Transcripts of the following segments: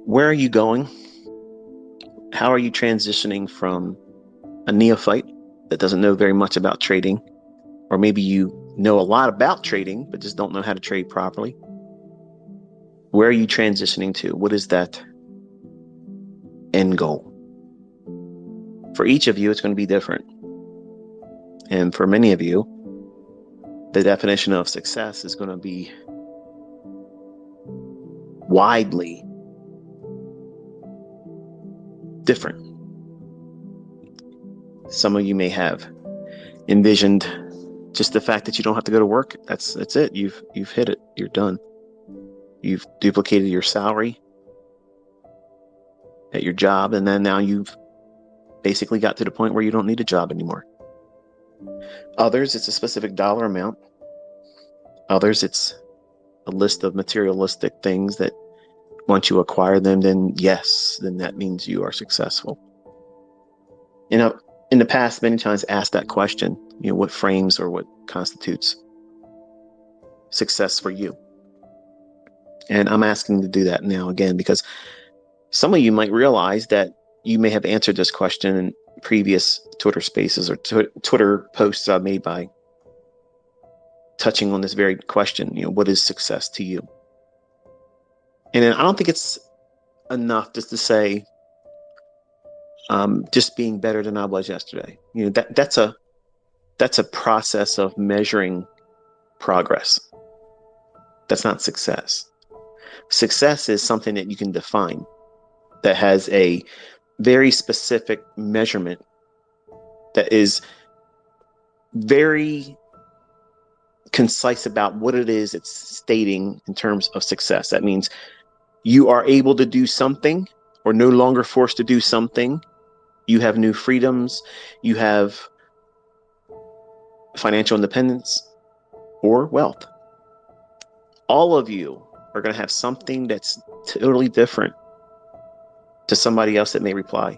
Where are you going? How are you transitioning from a neophyte that doesn't know very much about trading, or maybe you know a lot about trading but just don't know how to trade properly? Where are you transitioning to? What is that end goal? For each of you, it's going to be different. And for many of you, the definition of success is going to be widely different. Some of you may have envisioned just the fact that you don't have to go to work. That's it. You've hit it. You're done. You've duplicated your salary at your job, and then now you've basically got to the point where you don't need a job anymore. Others, it's a specific dollar amount. Others, it's a list of materialistic things that once you acquire them, then that means you are successful. In the past, many times asked that question, what frames or what constitutes success for you? And I'm asking to do that now again, because some of you might realize that you may have answered this question in previous Twitter spaces or Twitter posts I've made by touching on this very question, what is success to you? And I don't think it's enough just to say, just being better than I was yesterday. That's a process of measuring progress. That's not success. Success is something that you can define, that has a very specific measurement, that is very concise about what it is it's stating in terms of success. That means you are able to do something, or no longer forced to do something. You have new freedoms. You have financial independence or wealth. All of you are going to have something that's totally different to somebody else that may reply.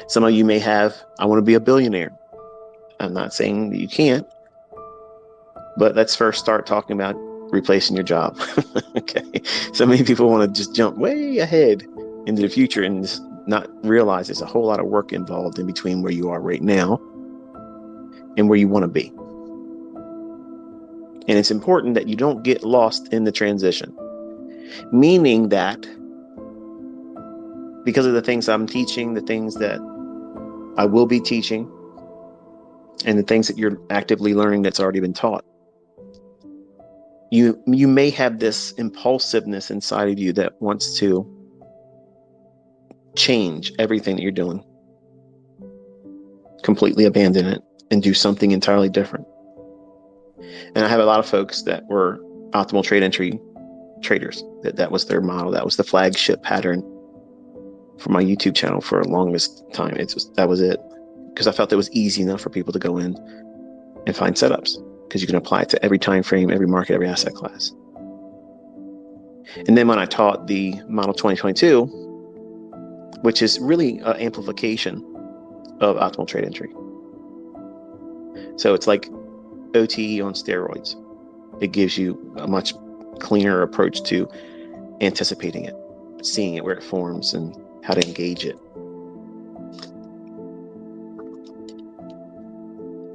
Some of you may have, I want to be a billionaire. I'm not saying that you can't, but let's first start talking about replacing your job. Okay. So many people want to just jump way ahead into the future and just not realize there's a whole lot of work involved in between where you are right now and where you want to be. And it's important that you don't get lost in the transition, meaning that because of the things I'm teaching, the things that I will be teaching, and the things that you're actively learning that's already been taught, you may have this impulsiveness inside of you that wants to change everything that you're doing, completely abandon it, and do something entirely different. And I have a lot of folks that were optimal trade entry traders. That was their model. That was the flagship pattern for my YouTube channel for the longest time. That was it, because I felt it was easy enough for people to go in and find setups, because you can apply it to every time frame, every market, every asset class. And then when I taught the model 2022, which is really an amplification of optimal trade entry. So it's like OTE on steroids. It gives you a much cleaner approach to anticipating it, seeing it where it forms, and how to engage it.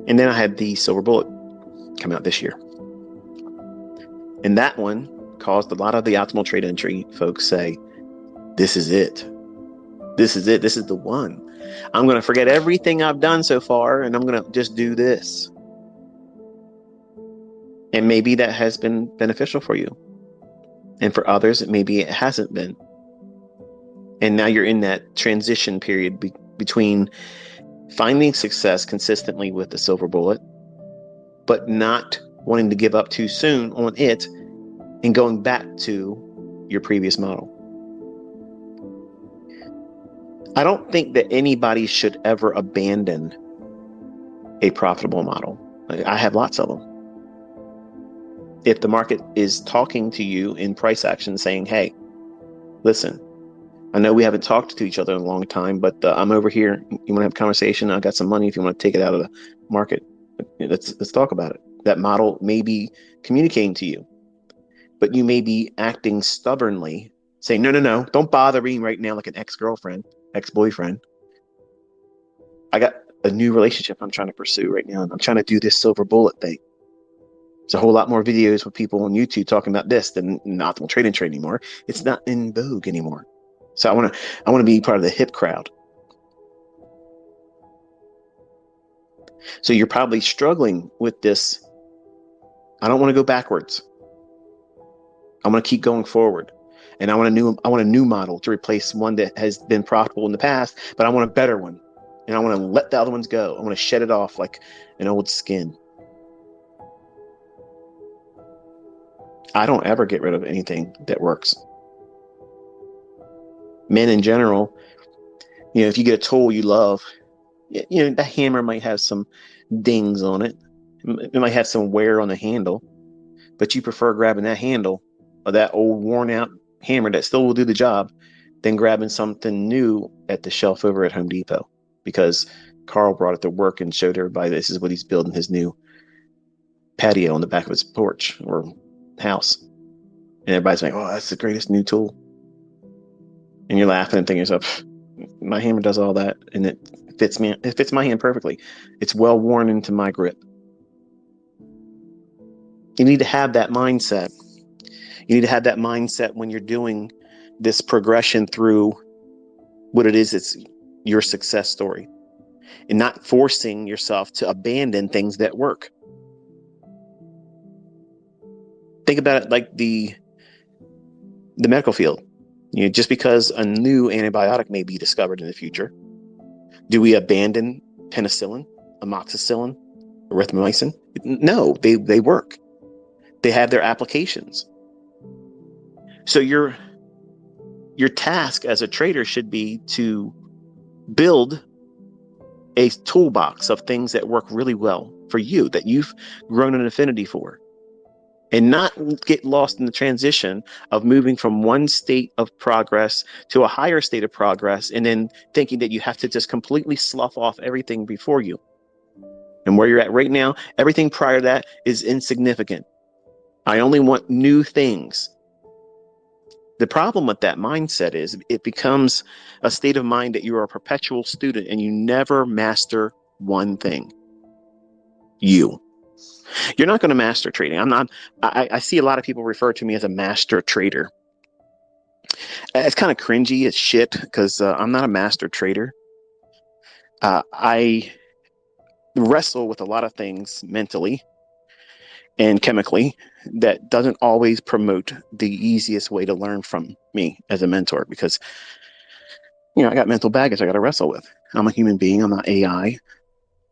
And then I had the Silver Bullet come out this year. And that one caused a lot of the optimal trade entry folks say, this is it. This is it. This is the one. I'm going to forget everything I've done so far, and I'm going to just do this. And maybe that has been beneficial for you. And for others, maybe it hasn't been. And now you're in that transition period between finding success consistently with the Silver Bullet, but not wanting to give up too soon on it and going back to your previous model. I don't think that anybody should ever abandon a profitable model. I have lots of them. If the market is talking to you in price action saying, hey, listen, I know we haven't talked to each other in a long time, but I'm over here. You want to have a conversation? I got some money if you want to take it out of the market. Let's talk about it. That model may be communicating to you, but you may be acting stubbornly, saying, no, no, no, don't bother me right now like an ex-girlfriend, ex-boyfriend. I got a new relationship I'm trying to pursue right now. And I'm trying to do this silver bullet thing. There's a whole lot more videos with people on YouTube talking about this than optimal trading trade anymore. It's not in vogue anymore. So I want to be part of the hip crowd. So you're probably struggling with this. I don't want to go backwards. I want to keep going forward. And I want a new model to replace one that has been profitable in the past, but I want a better one. And I want to let the other ones go. I want to shed it off like an old skin. I don't ever get rid of anything that works. Men in general, if you get a tool you love, the hammer might have some dings on it. It might have some wear on the handle, but you prefer grabbing that handle or that old worn out hammer that still will do the job than grabbing something new at the shelf over at Home Depot because Carl brought it to work and showed everybody this is what he's building his new patio on the back of his porch or house. And everybody's like, oh, that's the greatest new tool. And you're laughing and thinking to yourself, my hammer does all that and it fits me. It fits my hand perfectly. It's well worn into my grip. You need to have that mindset. You need to have that mindset when you're doing this progression through what it is. It's your success story and not forcing yourself to abandon things that work. Think about it like the medical field. Just because a new antibiotic may be discovered in the future, do we abandon penicillin, amoxicillin, erythromycin? No, they work. They have their applications. So your task as a trader should be to build a toolbox of things that work really well for you, that you've grown an affinity for, and not get lost in the transition of moving from one state of progress to a higher state of progress and then thinking that you have to just completely slough off everything before you. And where you're at right now, everything prior to that is insignificant. I only want new things. The problem with that mindset is it becomes a state of mind that you are a perpetual student and you never master one thing. You're not going to master trading. I see a lot of people refer to me as a master trader. It's kind of cringy as shit because I'm not a master trader. I wrestle with a lot of things mentally and chemically that doesn't always promote the easiest way to learn from me as a mentor because, I got mental baggage I got to wrestle with. I'm a human being. I'm not AI.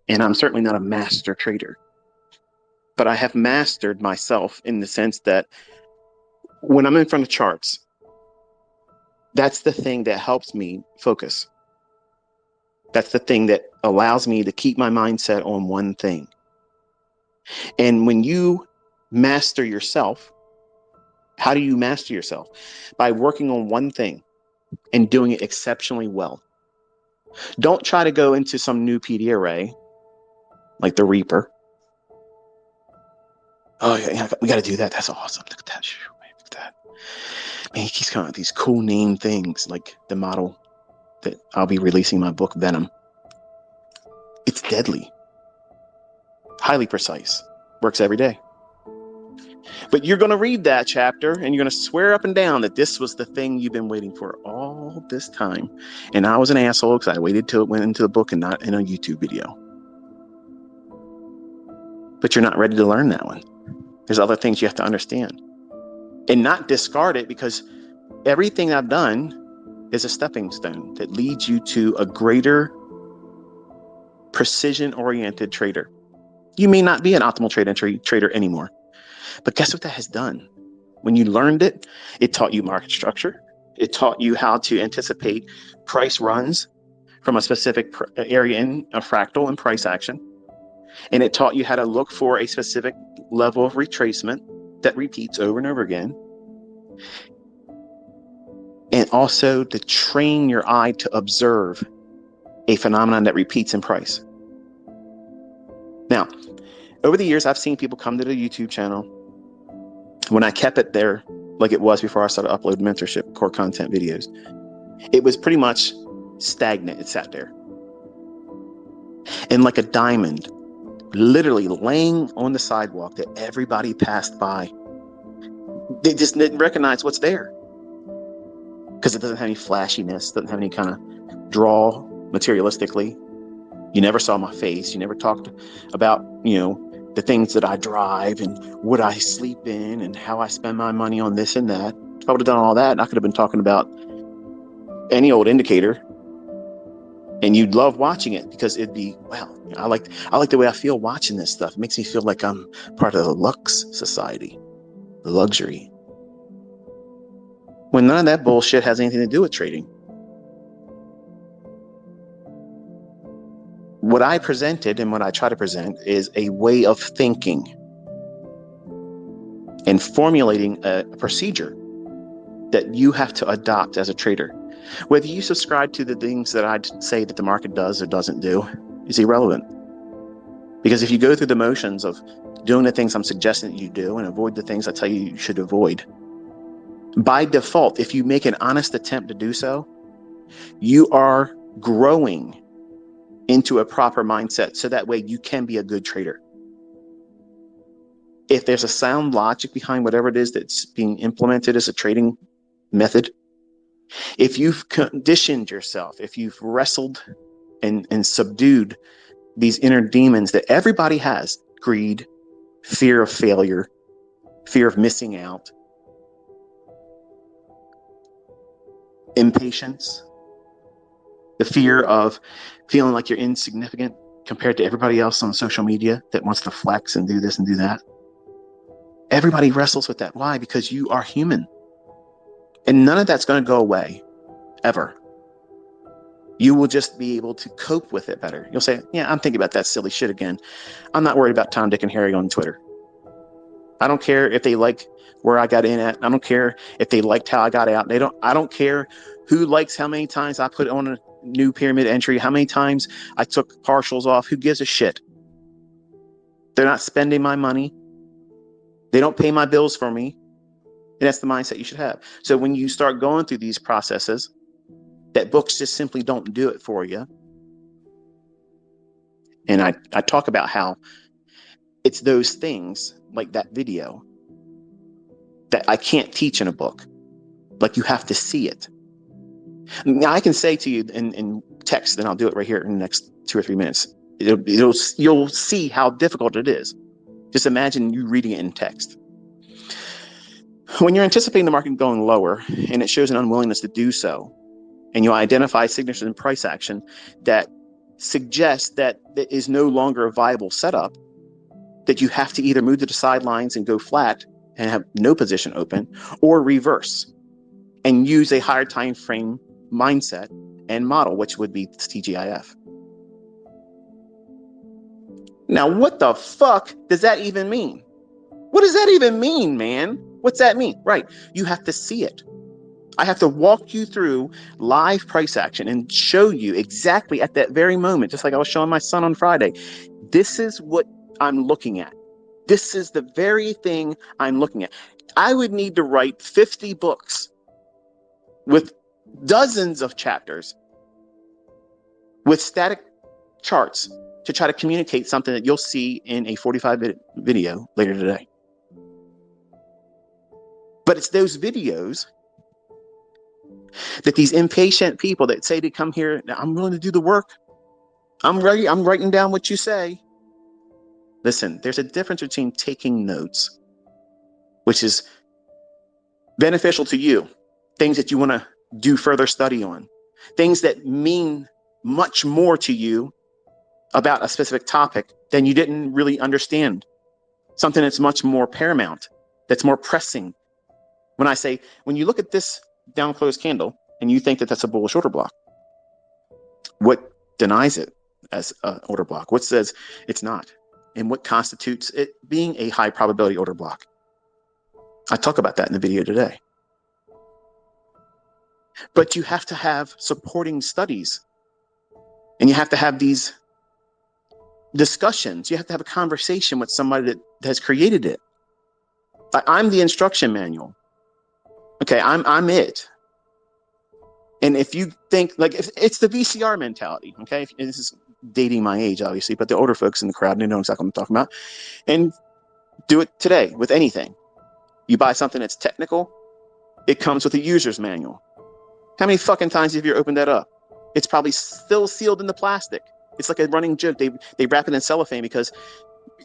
And I'm certainly not a master trader. But I have mastered myself in the sense that when I'm in front of charts, that's the thing that helps me focus. That's the thing that allows me to keep my mindset on one thing. And when you master yourself, how do you master yourself? By working on one thing and doing it exceptionally well. Don't try to go into some new PD array like the Reaper. Oh, yeah, we got to do that. That's awesome. Look at that. Look at that. Man, he keeps coming up with these cool name things like the model that I'll be releasing my book, Venom. It's deadly. Highly precise. Works every day. But you're going to read that chapter and you're going to swear up and down that this was the thing you've been waiting for all this time. And I was an asshole because I waited till it went into the book and not in a YouTube video. But you're not ready to learn that one. There's other things you have to understand. And not discard it because everything I've done is a stepping stone that leads you to a greater precision-oriented trader. You may not be an optimal trader anymore. But guess what that has done? When you learned it, it taught you market structure. It taught you how to anticipate price runs from a specific area in a fractal and price action. And it taught you how to look for a specific level of retracement that repeats over and over again. And also to train your eye to observe a phenomenon that repeats in price. Now, over the years, I've seen people come to the YouTube channel when I kept it there like it was before I started uploading mentorship core content videos. It was pretty much stagnant. It sat there. And like a diamond, literally laying on the sidewalk that everybody passed by. They just didn't recognize what's there. Because it doesn't have any flashiness, doesn't have any kind of draw materialistically. You never saw my face. You never talked about, the things that I drive and what I sleep in and how I spend my money on this and that. If I would have done all that, I could have been talking about any old indicator, and you'd love watching it because it'd be, I like the way I feel watching this stuff. It makes me feel like I'm part of the Lux Society, the luxury. When none of that bullshit has anything to do with trading. What I presented and what I try to present is a way of thinking and formulating a procedure that you have to adopt as a trader. Whether you subscribe to the things that I say that the market does or doesn't do is irrelevant. Because if you go through the motions of doing the things I'm suggesting that you do and avoid the things I tell you should avoid, by default, if you make an honest attempt to do so, you are growing into a proper mindset, so that way you can be a good trader. If there's a sound logic behind whatever it is that's being implemented as a trading method, if you've conditioned yourself, if you've wrestled and subdued these inner demons that everybody has, greed, fear of failure, fear of missing out, impatience, the fear of feeling like you're insignificant compared to everybody else on social media that wants to flex and do this and do that. Everybody wrestles with that. Why? Because you are human. And none of that's going to go away, ever. You will just be able to cope with it better. You'll say, yeah, I'm thinking about that silly shit again. I'm not worried about Tom, Dick, and Harry on Twitter. I don't care if they like where I got in at. I don't care if they liked how I got out. I don't care who likes how many times I put on a new pyramid entry, how many times I took partials off. Who gives a shit? They're not spending my money. They don't pay my bills for me. And that's the mindset you should have. So when you start going through these processes, that books just simply don't do it for you. And I talk about how it's those things like that video that I can't teach in a book. Like, you have to see it. Now, I can say to you in text, and I'll do it right here in the next 2 or 3 minutes. You'll see how difficult it is. Just imagine you reading it in text. When you're anticipating the market going lower and it shows an unwillingness to do so, and you identify signatures in price action that suggest that it is no longer a viable setup, that you have to either move to the sidelines and go flat and have no position open, or reverse and use a higher time frame mindset and model, which would be TGIF. Now, what the fuck does that even mean? What does that even mean, man? What's that mean? Right. You have to see it. I have to walk you through live price action and show you exactly at that very moment, just like I was showing my son on Friday. This is what I'm looking at. This is the very thing I'm looking at. I would need to write 50 books with dozens of chapters with static charts to try to communicate something that you'll see in a 45-minute video later today. But it's those videos that these impatient people that say they come here, I'm willing to do the work. I'm ready. I'm writing down what you say. Listen, there's a difference between taking notes, which is beneficial to you, things that you want to do further study on, things that mean much more to you about a specific topic than you didn't really understand, something that's much more paramount, that's more pressing. When you look at this down closed candle and you think that that's a bullish order block, what denies it as an order block? What says it's not? And what constitutes it being a high probability order block? I talk about that in the video today. But you have to have supporting studies, and you have to have these discussions. You have to have a conversation with somebody that has created it. I'm the instruction manual. Okay, I'm it. And if you think like if it's the VCR mentality, okay, this is dating my age, obviously, but the older folks in the crowd, they know exactly what I'm talking about. And do it today with anything. You buy something that's technical, it comes with a user's manual. How many fucking times have you opened that up? It's probably still sealed in the plastic. It's like a running joke. They wrap it in cellophane because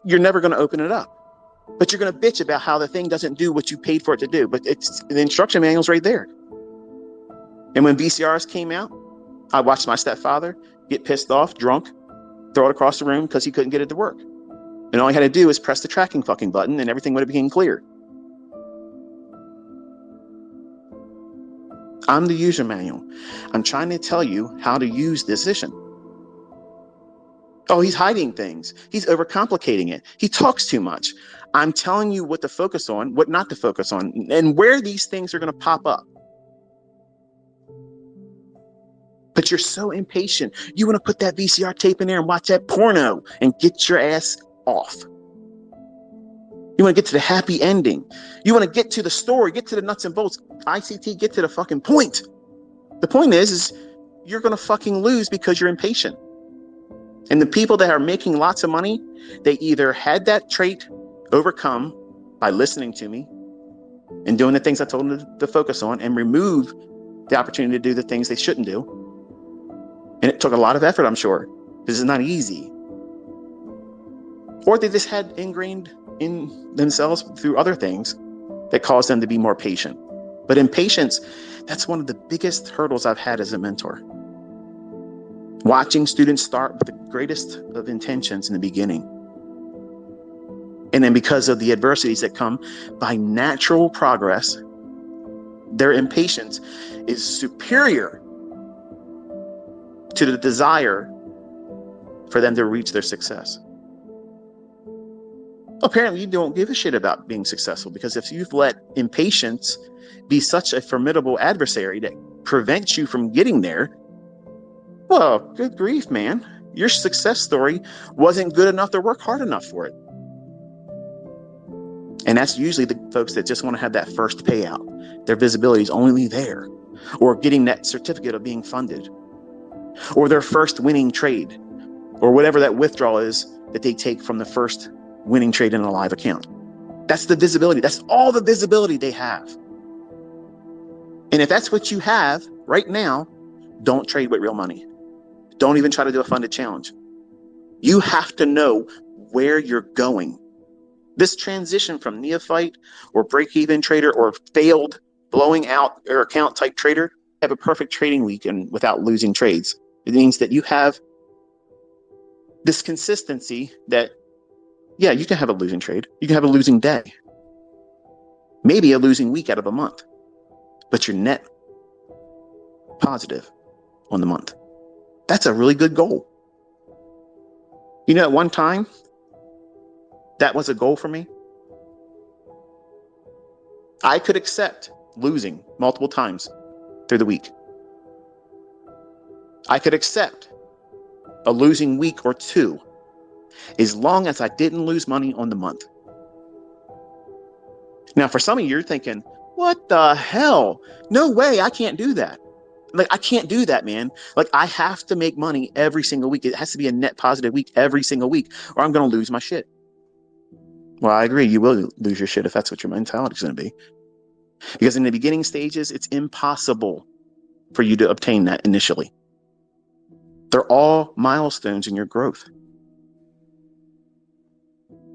you're never going to open it up. But you're going to bitch about how the thing doesn't do what you paid for it to do. But it's the instruction manual's right there. And when VCRs came out, I watched my stepfather get pissed off, drunk, throw it across the room because he couldn't get it to work. And all he had to do was press the tracking fucking button and everything would have become clear. I'm the user manual. I'm trying to tell you how to use this system. Oh, he's hiding things. He's overcomplicating it. He talks too much. I'm telling you what to focus on, what not to focus on, and where these things are going to pop up. But you're so impatient. You want to put that VCR tape in there and watch that porno and get your ass off. You want to get to the happy ending. You want to get to the story, get to the nuts and bolts. ICT, get to the fucking point. The point is you're going to fucking lose because you're impatient. And the people that are making lots of money, they either had that trait overcome by listening to me and doing the things I told them to focus on and remove the opportunity to do the things they shouldn't do. And it took a lot of effort, I'm sure, because it's not easy. Or they just had ingrained in themselves through other things that caused them to be more patient. But impatience, that's one of the biggest hurdles I've had as a mentor. Watching students start with the greatest of intentions in the beginning. And then because of the adversities that come by natural progress, their impatience is superior to the desire for them to reach their success. Apparently, you don't give a shit about being successful, because if you've let impatience be such a formidable adversary that prevents you from getting there, well, good grief, man. Your success story wasn't good enough to work hard enough for it. And that's usually the folks that just want to have that first payout. Their visibility is only there, or getting that certificate of being funded, or their first winning trade, or whatever that withdrawal is that they take from the first winning trade in a live account. That's the visibility. That's all the visibility they have. And if that's what you have right now, don't trade with real money. Don't even try to do a funded challenge. You have to know where you're going. This transition from neophyte or break-even trader or failed blowing out your account type trader, have a perfect trading weekend without losing trades. It means that you have this consistency that, yeah, you can have a losing trade. You can have a losing day. Maybe a losing week out of a month. But you're net positive on the month. That's a really good goal. You know, at one time, that was a goal for me. I could accept losing multiple times through the week. I could accept a losing week or two, as long as I didn't lose money on the month. Now, for some of you, you're thinking, what the hell? No way, I can't do that. Like, I can't do that, man. Like, I have to make money every single week. It has to be a net positive week every single week, or I'm going to lose my shit. Well, I agree. You will lose your shit if that's what your mentality is going to be. Because in the beginning stages, it's impossible for you to obtain that initially. They're all milestones in your growth.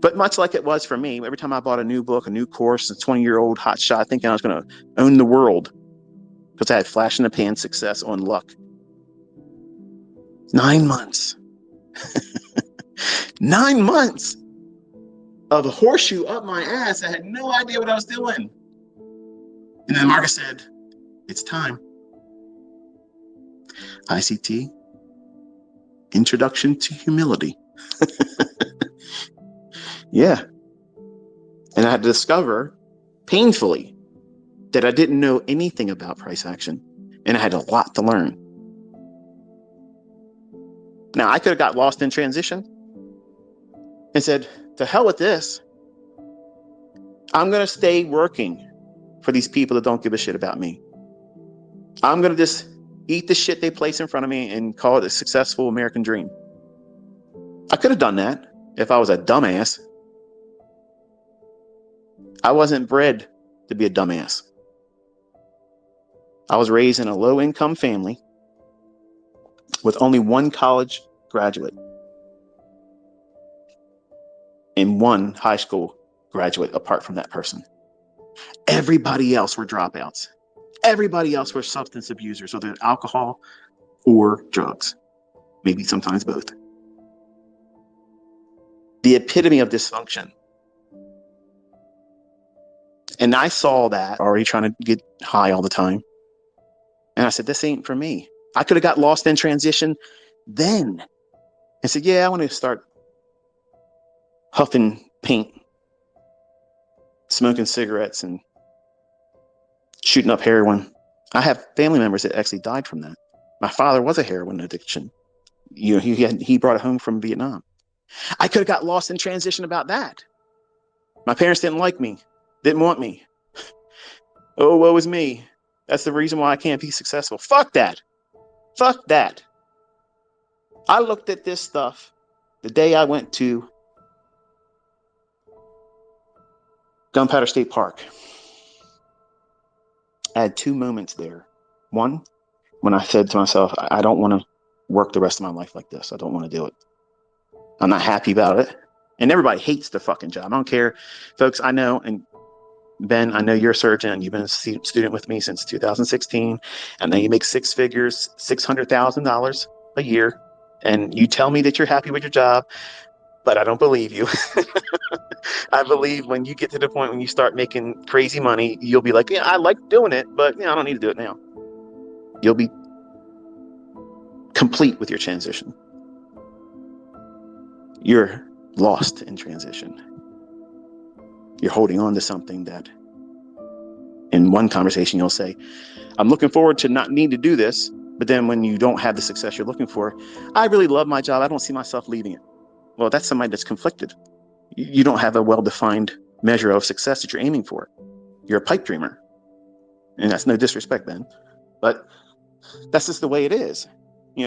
But much like it was for me, every time I bought a new book, a new course, a 20-year-old hot shot, thinking I was going to own the world, because I had flash in the pan success on luck. 9 months. 9 months of a horseshoe up my ass. I had no idea what I was doing. And then the market said, it's time. ICT, Introduction to Humility. Yeah. And I had to discover painfully that I didn't know anything about price action, and I had a lot to learn. Now, I could have got lost in transition and said, to hell with this. I'm going to stay working for these people that don't give a shit about me. I'm going to just eat the shit they place in front of me and call it a successful American dream. I could have done that if I was a dumbass. I wasn't bred to be a dumbass. I was raised in a low-income family with only one college graduate and one high school graduate apart from that person. Everybody else were dropouts. Everybody else were substance abusers, whether alcohol or drugs, maybe sometimes both. The epitome of dysfunction. And I saw that already trying to get high all the time. And I said, this ain't for me. I could have got lost in transition then and said, yeah, I want to start huffing paint, smoking cigarettes, and shooting up heroin. I have family members that actually died from that. My father was a heroin addiction. He brought it home from Vietnam. I could have got lost in transition about that. My parents didn't like me, didn't want me. Oh, woe is me. That's the reason why I can't be successful. Fuck that. Fuck that. I looked at this stuff the day I went to Gunpowder State Park. I had two moments there. One, when I said to myself, I don't want to work the rest of my life like this. I don't want to do it. I'm not happy about it. And everybody hates the fucking job. I don't care. Folks, I know, and Ben, I know you're a surgeon. You've been a student with me since 2016. I know you make six figures, $600,000 a year. And you tell me that you're happy with your job, but I don't believe you. I believe when you get to the point when you start making crazy money, you'll be like, yeah, I like doing it, but I don't need to do it now. You'll be complete with your transition. You're lost in transition. You're holding on to something that in one conversation you'll say, I'm looking forward to not need to do this. But then when you don't have the success you're looking for, I really love my job. I don't see myself leaving it. Well, that's somebody that's conflicted. You don't have a well-defined measure of success that you're aiming for. You're a pipe dreamer. And that's no disrespect, Ben. But that's just the way it is.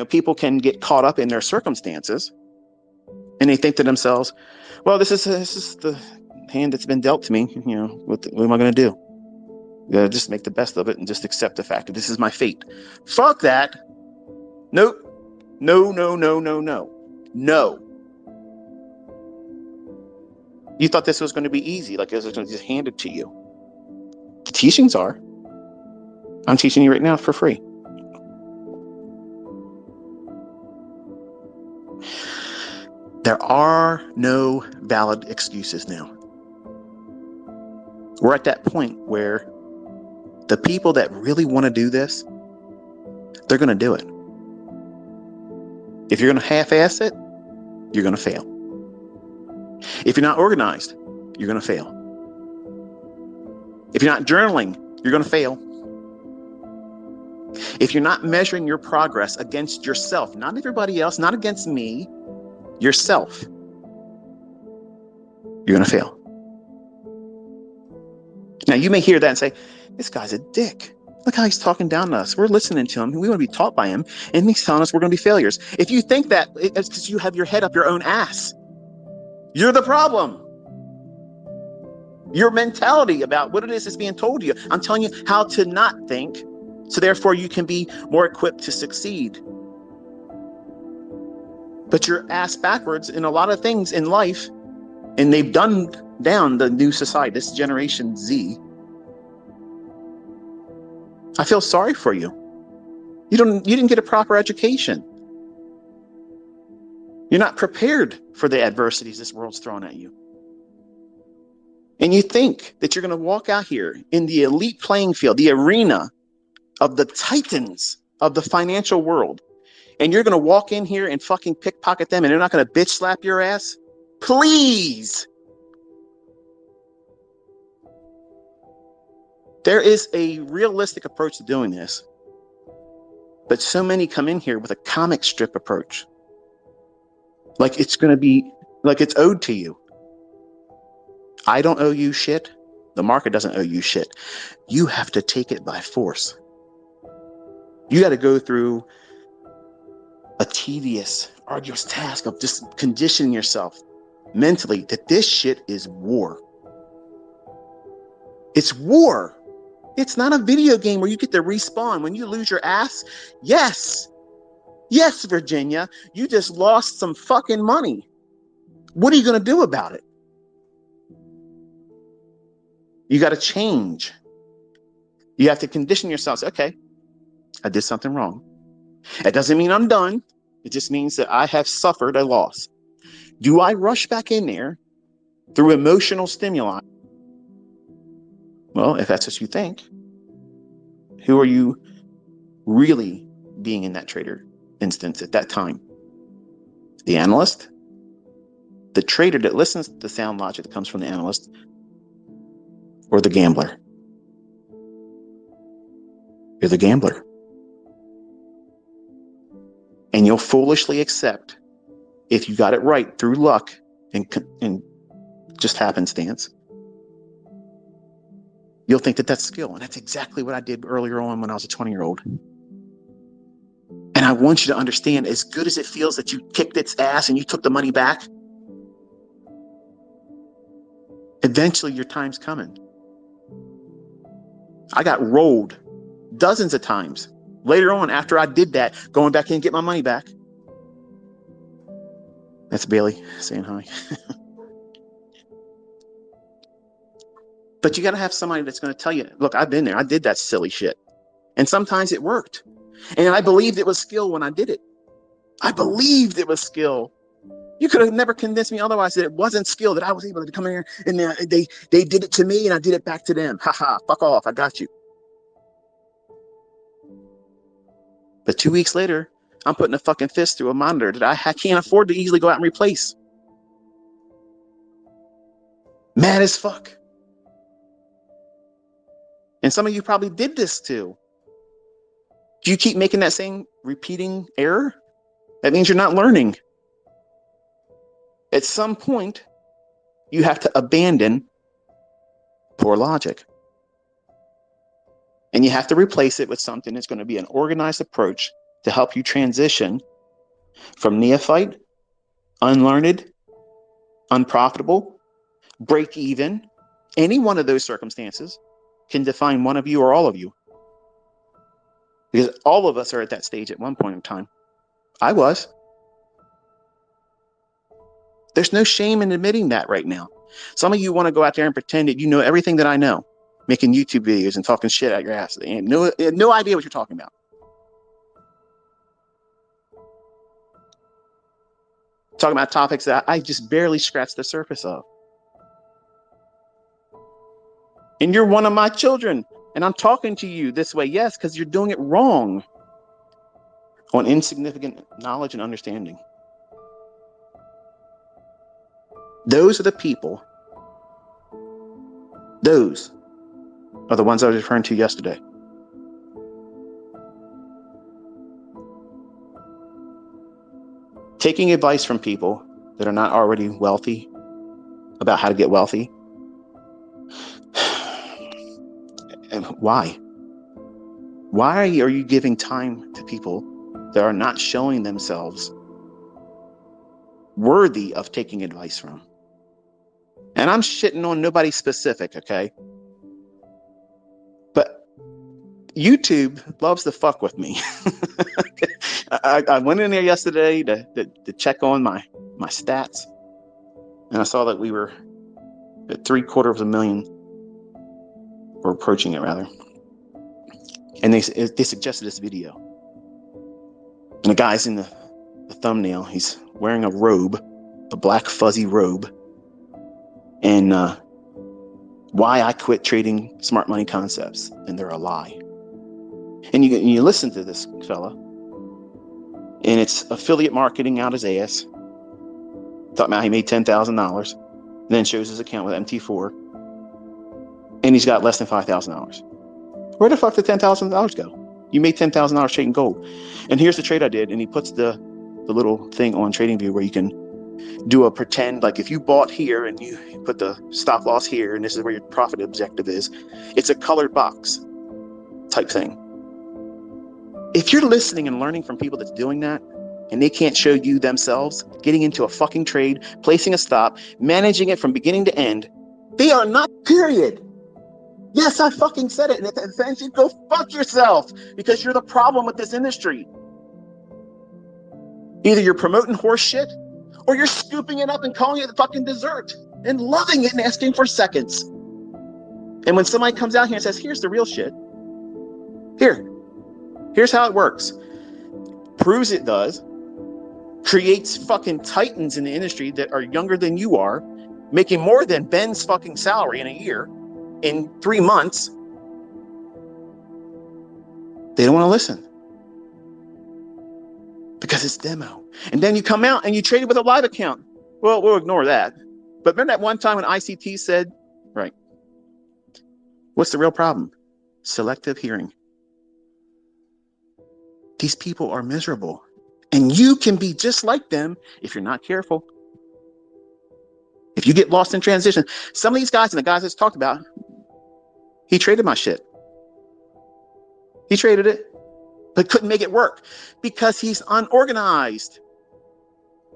People can get caught up in their circumstances and they think to themselves, well, this is the hand that's been dealt to me. What am I going to do? Just make the best of it and just accept the fact that this is my fate. Fuck that. Nope. No. You thought this was going to be easy, like it was going to just hand it to you. The teachings are. I'm teaching you right now for free. There are no valid excuses now. We're at that point where the people that really want to do this, they're going to do it. If you're going to half-ass it, you're going to fail. If you're not organized, you're going to fail. If you're not journaling, you're going to fail. If you're not measuring your progress against yourself, not everybody else, not against me, yourself, you're going to fail. Now, you may hear that and say, this guy's a dick. Look how he's talking down to us. We're listening to him. We want to be taught by him. And he's telling us we're going to be failures. If you think that, it's because you have your head up your own ass. You're the problem. Your mentality about what it is that's being told to you. I'm telling you how to not think, so therefore you can be more equipped to succeed. But you're ass backwards in a lot of things in life, and they've dumbed down the new society, this Generation Z. I feel sorry for you. You didn't get a proper education. You're not prepared for the adversities this world's throwing at you. And you think that you're going to walk out here in the elite playing field, the arena of the titans of the financial world, and you're going to walk in here and fucking pickpocket them and they're not going to bitch slap your ass? Please. There is a realistic approach to doing this, but so many come in here with a comic strip approach. Like it's going to be, like it's owed to you. I don't owe you shit. The market doesn't owe you shit. You have to take it by force. You got to go through a tedious, arduous task of just conditioning yourself mentally that this shit is war. It's war. It's not a video game where you get to respawn when you lose your ass. Yes, Virginia, you just lost some fucking money. What are you going to do about it? You got to change. You have to condition yourself. Say, okay, I did something wrong. It doesn't mean I'm done. It just means that I have suffered a loss. Do I rush back in there through emotional stimuli? Well, if that's what you think, who are you really being in that trader instance at that time? The analyst? The trader that listens to the sound logic that comes from the analyst? Or the gambler? You're the gambler. And you'll foolishly accept, if you got it right through luck and just happenstance, you'll think that that's skill. And that's exactly what I did earlier on when I was a 20-year-old. And I want you to understand, as good as it feels that you kicked its ass and you took the money back, eventually your time's coming. I got rolled dozens of times. Later on, after I did that, going back in and get my money back. That's Bailey saying hi. But you got to have somebody that's going to tell you, look, I've been there. I did that silly shit. And sometimes it worked. And I believed it was skill when I did it. I believed it was skill. You could have never convinced me otherwise that it wasn't skill, that I was able to come in here and they did it to me and I did it back to them. Ha ha, fuck off. I got you. But 2 weeks later, I'm putting a fucking fist through a monitor that I can't afford to easily go out and replace. Mad as fuck. And some of you probably did this too. Do you keep making that same repeating error? That means you're not learning. At some point, you have to abandon poor logic. And you have to replace it with something that's going to be an organized approach to help you transition from neophyte, unlearned, unprofitable, break even. Any one of those circumstances can define one of you or all of you. Because all of us are at that stage at one point in time. I was. There's no shame in admitting that right now. Some of you want to go out there and pretend that you know everything that I know, making YouTube videos and talking shit out your ass. And no idea what you're talking about. Talking about topics that I just barely scratched the surface of. And you're one of my children. And I'm talking to you this way, yes, because you're doing it wrong on insignificant knowledge and understanding. Those are the people. Those are the ones I was referring to yesterday. Taking advice from people that are not already wealthy about how to get wealthy. And why? Why are you giving time to people that are not showing themselves worthy of taking advice from? And I'm shitting on nobody specific, okay? But YouTube loves to fuck with me. I went in there yesterday to check on my stats, and I saw that we were at 750,000, or approaching it rather. And they suggested this video. And the guy's in the thumbnail. He's wearing a robe, a black fuzzy robe. And why I quit trading smart money concepts, and they're a lie. And you listen to this fella, and it's affiliate marketing out his ass. Talking about he made $10,000, then shows his account with MT4, and he's got less than $5,000. Where the fuck did $10,000 go? You made $10,000 trading gold. And here's the trade I did, and he puts the little thing on TradingView where you can do a pretend like if you bought here and you put the stop loss here and this is where your profit objective is, it's a colored box type thing. If you're listening and learning from people that's doing that and they can't show you themselves getting into a fucking trade, placing a stop, managing it from beginning to end, they are not, period. Yes, I fucking said it. And if it offends you, go fuck yourself, because you're the problem with this industry. Either you're promoting horse shit or you're scooping it up and calling it fucking dessert and loving it and asking for seconds. And when somebody comes out here and says, here's the real shit, here's how it works, proves it does, creates fucking titans in the industry that are younger than you are, making more than Ben's fucking salary in a year, in 3 months, they don't want to listen. Because it's demo. And then you come out and you trade it with a live account. Well, we'll ignore that. But remember that one time when ICT said, right, what's the real problem? Selective hearing. These people are miserable. And you can be just like them if you're not careful. If you get lost in transition. Some of these guys and the guys that's talked about, he traded my shit. He traded it. But couldn't make it work because he's unorganized.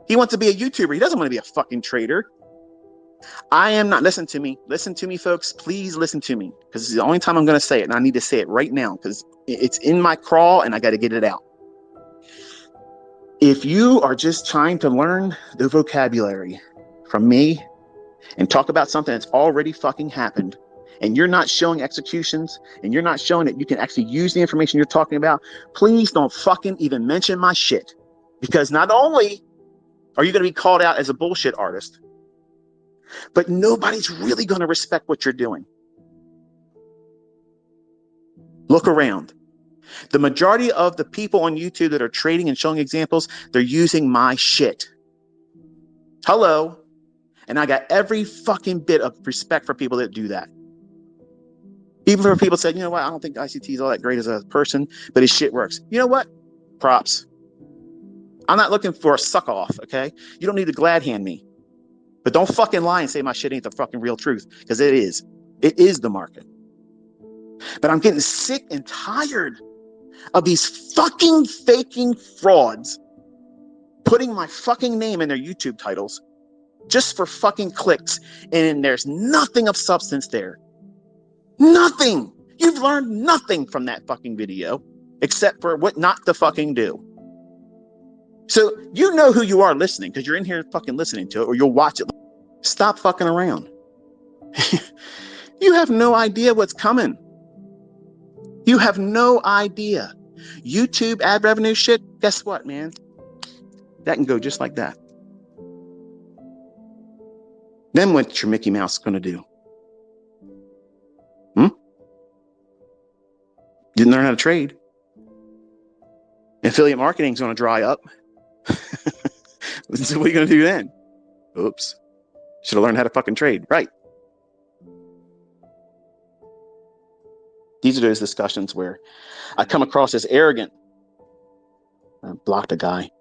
He wants to be a YouTuber. He doesn't want to be a fucking trader. I am not. Listen to me, folks. Please listen to me, because it's the only time I'm going to say it, and I need to say it right now because it's in my crawl and I got to get it out. If you are just trying to learn the vocabulary from me and talk about something that's already fucking happened, and you're not showing executions, and you're not showing that you can actually use the information you're talking about, please don't fucking even mention my shit. Because not only are you going to be called out as a bullshit artist, but nobody's really going to respect what you're doing. Look around. The majority of the people on YouTube that are trading and showing examples, they're using my shit. Hello. And I got every fucking bit of respect for people that do that. Even for people said, you know what, I don't think ICT is all that great as a person, but his shit works. You know what? Props. I'm not looking for a suck off, okay? You don't need to glad hand me. But don't fucking lie and say my shit ain't the fucking real truth, because it is. It is the market. But I'm getting sick and tired of these fucking faking frauds putting my fucking name in their YouTube titles just for fucking clicks, and there's nothing of substance there. Nothing. You've learned nothing from that fucking video except for what not to fucking do. So you know who you are listening, because you're in here fucking listening to it, or you'll watch it. Stop fucking around. You have no idea what's coming. You have no idea. YouTube ad revenue shit, guess what, man? That can go just like that. Then what's your Mickey Mouse going to do? Didn't learn how to trade. Affiliate marketing is going to dry up. So what are you going to do then? Oops. Should have learned how to fucking trade. Right. These are those discussions where I come across as arrogant. I blocked a guy.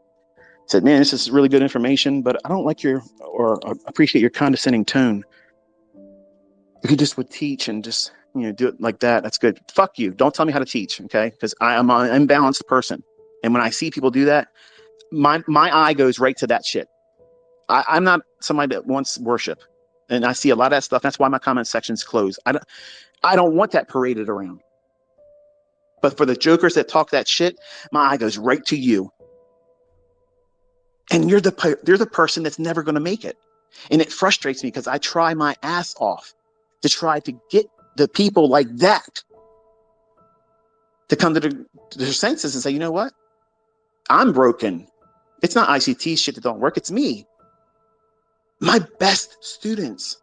Said, man, this is really good information, but I don't like your, or appreciate your condescending tone. If you just would teach and just, do it like that, that's good. Fuck you. Don't tell me how to teach, okay? Because I am an imbalanced person. And when I see people do that, my eye goes right to that shit. I'm not somebody that wants worship. And I see a lot of that stuff. That's why my comment section's closed. I don't want that paraded around. But for the jokers that talk that shit, my eye goes right to you. And you're the person that's never going to make it. And it frustrates me because I try my ass off to try to get the people like that to come to their senses and say, you know what? I'm broken. It's not ICT shit that don't work. It's me. My best students,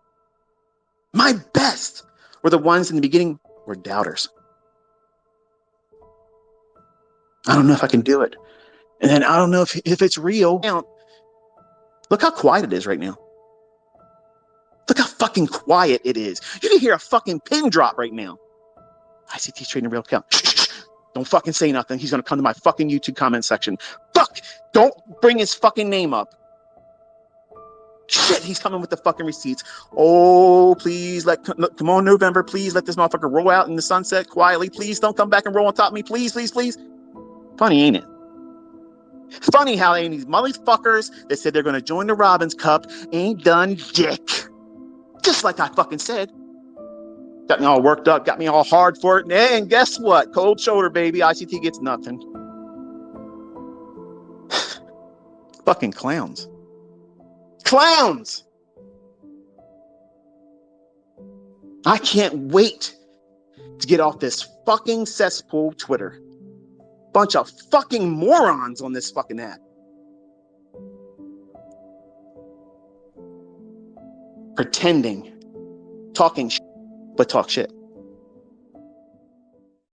my best, were the ones in the beginning were doubters. I don't know if I can do it. And then I don't know if it's real. Look how quiet it is right now. Look how fucking quiet it is. You can hear a fucking pin drop right now. ICT's trading a real account. Don't fucking say nothing. He's going to come to my fucking YouTube comment section. Fuck! Don't bring his fucking name up. Shit, he's coming with the fucking receipts. Oh, please, come on, November, please let this motherfucker roll out in the sunset quietly. Please don't come back and roll on top of me. Please, please, please. Funny, ain't it? Funny how ain't these motherfuckers that said they're going to join the Robbins Cup ain't done dick. Just like I fucking said. Got me all worked up, got me all hard for it. And guess what? Cold shoulder, baby. ICT gets nothing. Fucking clowns. Clowns! I can't wait to get off this fucking cesspool Twitter. Bunch of fucking morons on this fucking app. Pretending. Talking shit, but talk shit.